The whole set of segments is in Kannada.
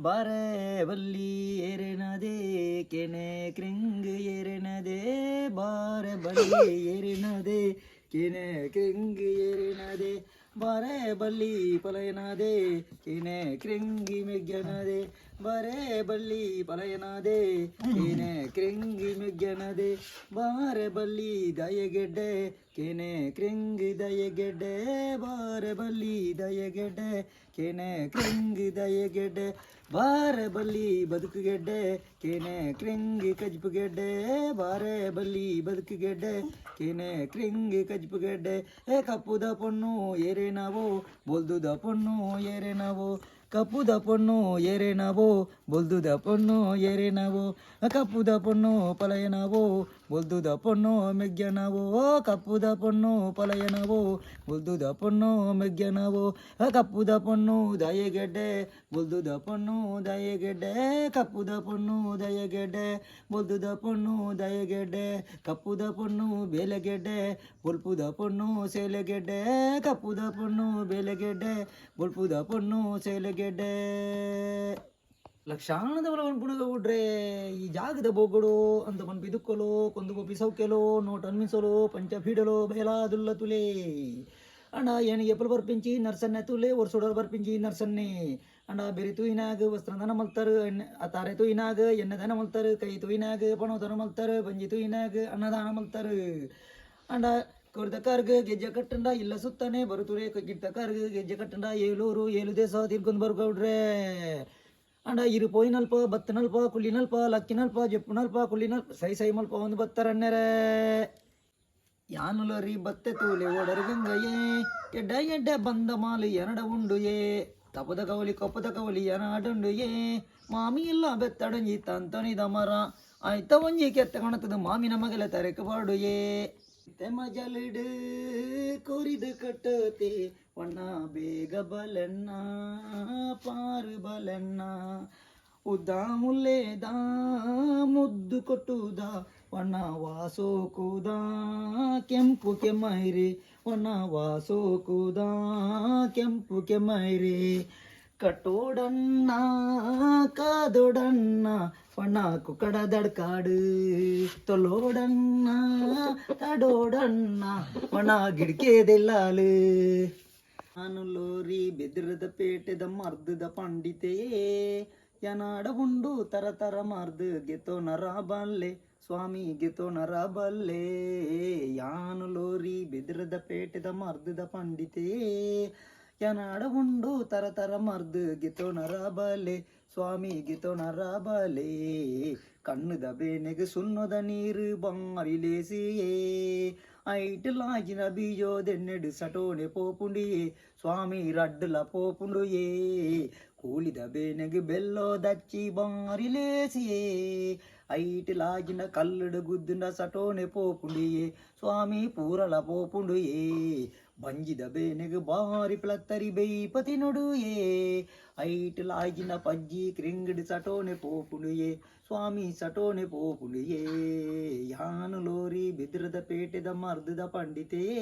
ಬಾರೆ ಬಲ್ಲಿ ಏರಿನದೆ ಕೆನೆ ಕ್ರಿಂಗ್ ಏರಿನದೆ ಬಾರೆ ಬಲ್ಲಿ ಏರಿನದೆ ಕೆನೆ ಕ್ರಿಂಗ್ ಏರಿನದೆ ಬಾರೆ ಬಲ್ಲಿ ಪಲಯನದೆ ಕೆನೆ ಕ್ರಿಂಗಿ ಮೆಗ್ಗನದೆ ಬಾರೆ ಬಲ್ಲಿ ಪಲಯನದೆ ಕೆನೆ ಕ್ರಿಂಗಿ ಮೆಗ್ಗನದೆ ಬಾರೆ ಬಲ್ಲಿ ದಯಗೆಡ್ಡೆ ಕೆನೆ ಕ್ರಿಂಗಿ ದಯಗೆಡ್ಡೆ ಬಾರೆ ಬಲ್ಲಿ ದಯಗೆಡ್ಡೆ ಕೆನೆ ಕ್ರಿಂಗಿ ದಯಗೆಡ್ಡೆ ಬಾರೆ ಬಲ್ಲಿ ಬದುಕುಗೆಡ್ಡೆ ಕೆನೆ ಕ್ರಿಂಗಿ ಕಜ್ಪುಗೆಡ್ಡೆ ಬಾರೆ ಬಲ್ಲಿ ಬದುಕುಗೆಡ್ಡೆ ಕೆನೆ ಕ್ರಿಂಗಿ ಕಜ್ಪುಗೆಡ್ಡೆ ಏ ಕಪ್ಪುದ ಪೊಣ್ಣು ಏರೇನವೋ ಬೊಲ್ದುದ ಪೊಣ್ಣು ಏರೇನವೋ ಕಪ್ಪುದ ಪೊಣ್ಣು ಏರೇನವೋ ಬೊಲ್ದುದ ಪೊಣ್ಣು ಏರೇನವೋ ಕಪ್ಪುದ ಪೊಣ್ಣು ಪಲಯನವೋ ಬೊಲ್ದುದ ಪೊಣ್ಣು ಮೆಗ್ಗನವೋ ಕಪ್ಪುದ ಪೊಣ್ಣು ಪಲಯನವೋ ಬೊಲ್ದುದ ಪೊಣ್ಣು ಮೆಗ್ಗನವೋ ಕಪ್ಪುದ ಪೊಣ್ಣು ದಯಗೆಡ್ಡೆ ಬೊಲ್ದುದ ಪೊಣ್ಣು ದಯಗೆಡ್ಡೆ ಕಪ್ಪುದ ಪೊಣ್ಣು ದಯಗೆಡ್ಡೆ ಬೊಲ್ದುದ ಪೊಣ್ಣು ದಯಗೆಡ್ಡೆ ಕಪ್ಪುದ ಪೊಣ್ಣು ಬೇಲೆಗೆಡ್ಡೆ ಬೊಲ್ಪುದ ಪೊಣ್ಣು ಸೇಲೆಗೆಡ್ಡೆ ಕಪ್ಪುದ ಪೊಣ್ಣು ಬೇಲೆಗೆಡ್ಡೆ ಬೊಲ್ಪುದ ಪೊಣ್ಣು ಸೇಲೆಗೆಡ್ಡೆ ಲಕ್ಷಾಣದ ಒಳವನ್ನು ಪುಣಗಬಿಟ್ರೆ ಈ ಜಾಗದ ಬೋಗಡು ಅಂತ ಪನ್ ಪಿದುಕ್ಕಲು ಕೊಂದು ಗೋಪಿ ಸೌಖ್ಯಲೋ ನೋಟ್ ಅನ್ಮಿಸಲು ಪಂಚ ಫೀಡಲು ಬಯಲಾದುಲ್ಲ ತುಲೆ ಅಣ್ಣ ಏನಿಗೆ ಎಪ್ಪಲು ಬರ್ಪಿಂಚಿ ನರ್ಸನ್ನೆ ತುಲೆ ಒರ್ಸೋಡರು ಬರ್ಪಿಂಚಿ ನರ್ಸನ್ನೆ ಅಣ್ಣ ಬೆರಿ ತುಯಿನಾಗ ವಸ್ತ್ರದನ ಮಲ್ತಾರು ತಾರೆ ತುಯಿನಾಗ ಎಣ್ಣೆದನ ಮಲ್ತಾರು ಕೈ ತುಯಿನಾಗ ಪಣೋದನ ಮಲ್ತಾರು ಬಂಜಿ ತುಯಿನಾಗ ಅನ್ನದಾನ ಮಲ್ತಾರು ಅಂಡ ಕೊರ್ದ ಕಾರ್ಗ ಗೆಜ್ಜೆ ಕಟ್ಟಂಡ ಇಲ್ಲ ಸುತ್ತಾನೆ ಬರುತ್ತುರೆ ಗಿಟ್ಟ ಕಾರ್ಗ ಗೆಜ್ಜೆ ಕಟ್ಟಂಡ ಏಳೂರು ಏಳು ದೇಶ ತಿರ್ಕೊಂಡ್ ಬರ್ಗೌಡ್ರೆ ಅಂಡ ಇರು ಪೋಯಿನಲ್ಪ ಬತ್ತನಲ್ಪ ಕುಳ್ಳಿನಲ್ಪ ಲಕ್ಕಿನಲ್ಪ ಜಪ್ಪುನಲ್ಪ ಕುಳ್ಳಿನಲ್ಪ ಸೈ ಮಲ್ಪ ಒಂದು ಬತ್ತರಣ್ಣರೇ ಯಾನುಲರಿ ಬತ್ತೆ ತೂಲೆ ಓಡರು ಗಂಗಯೇ ಎಡ್ಡ ಎಡ್ಡ ಬಂದ ಮಾಲು ಎನಡ ಉಂಡುಯೇ ತಪದ ಕವಲಿ ಕೊಪ್ಪದ ಕವಲಿ ಎನಾಡುಂಡುಯೇ ಮಾಮಿ ಇಲ್ಲ ಬೆತ್ತಡಂಜಿ ತಂತಣಿದ ಮರ ಆಯ್ತ ಒಂಜಿ ಕೆತ್ತ ಕಣತದ ಮಾಮಿನ ಮಗಲ ತರೆಕ ಬಾಡುಯೇ ಮಜಲಿಡು ಕೊರಿದು ಕಟ್ಟತೆ ಒಣ್ಣ ಬೇಗ ಬಲನ್ನ ಪಾರು ಬಲನ್ನ ಉದ್ದ ಮುಲ್ಲೆದ ಮುದ್ದು ಕೊಟ್ಟುದ ಒಣ್ಣ ವಾಸೋ ಕೂದ ಕೆಂಪು ಕೆಮ್ಮೈರಿ ಒಣ್ಣ ವಾಸೋ ಕೂದ ಕೆಂಪು ಕೆಮ್ಮೈರಿ ಕಟ್ಟೋಡಣ್ಣ ಕಾದೋಡಣ್ಣ ಒಣ್ಣ ಕುಕ್ಕಡ ದಡ್ಕಾಡು ತೊಲೋಡಣ್ಣ ತಡೋಡಣ್ಣ ಒಣ್ಣ ಗಿಡ್ಕೆದೆಲ್ಲಾಲು ನಾನು ಲೋರಿ ಬೆದರದ ಪೇಟೆದ ಮರ್ದದ ಪಂಡಿತೆಯೇ ಯನಾಡ ಉಂಡು ತರ ತರ ಮಾರ್ದು ಗೆತೋ ನರ ಬಲ್ಲೆ ಸ್ವಾಮಿ ಗೆತೋ ನರ ಬಲ್ಲೆ ಯಾನು ಲೋರಿ ಬೆದರದ ಪೇಟೆದ ಮರ್ದದ ಪಂಡಿತೆಯೇ ಯನಾಡ ಉಂಡು ತರ ತರ ಮರ್ದು ಗೆತೋ ನರ ಬಲ್ಲೆ ಸ್ವಾಮಿ ಗೆತೋ ನರ ಬಲೆ ಕಣ್ಣುದ ಬೇನೆಗೆ ಸುಣ್ಣದ ನೀರು ಬಾರಿಲೇಸಿಯೇ ಐಟಲಾಗಿನ ಬೀಜೋದೆನ್ನೆಡು ಸಟೋನೆ ಪೋಪುಂಡಿಯೇ ಸ್ವಾಮಿ ರಡ್ಡುಲ ಪೋಪುಂಡುಯೇ ಕೂಳಿದ ಬೇನೆಗೆ ಬೆಲ್ಲೋ ದಚ್ಚಿ ಬಾರಿಲೇಸಿಯೇ ಐಟಲಾಗಿನ ಕಲ್ಲುಡು ಗುದ್ದುನ ಸಟೋನೆ ಪೋಪುಂಡಿಯೇ ಸ್ವಾಮಿ ಪೂರಲ ಪೋಪುಂಡುಯೇ ಬಂಜಿದ ಬೇನೆಗೆ ಬಾರಿ ಪ್ಲತ್ತರಿ ಬೈಪತಿ ನೊಡುಯೇ ಐಟಲಾಗಿನ ಪಜ್ಜಿ ಕ್ರಿಂಗಡು ಸಟೋನೆ ಪೋಪುಂಡುಯೇ ಸ್ವಾಮಿ ಸಟೋನೆ ಪೋಪುಂಡುಯೇ ಯಾನು ಲೋರಿ ಬೆದ್ರದ ಪೇಟೆದ ಮರ್ದದ ಪಂಡಿತೆಯೇ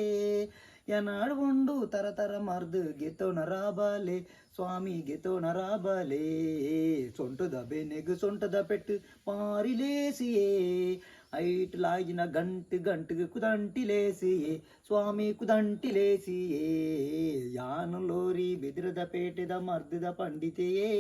ಯನಾಡು ಉಂಡು ತರ ತರ ಮರ್ದು ಗೆತೋ ನರಾಬಲೆ ಸ್ವಾಮಿ ಗೆತೋ ನರಾಬಲೆ ಸೊಂಟದ ಬೇನೆಗು ಸೊಂಟದ ಪೆಟ್ಟು ಮಾರಿಲೇಸಿಯೇ ಐಟ್ಲಾಗಿನ ಗಂಟು ಗಂಟುಗೆ ಕುದಂಟಿಲೇಸಿಯೇ ಸ್ವಾಮಿ ಕುದಂಟಿಲೇಸಿಯೇ ಯಾನು ಲೋರಿ ಬೆದಿರದ ಪೇಟೆದ ಮರ್ದದ ಪಂಡಿತೆಯೇ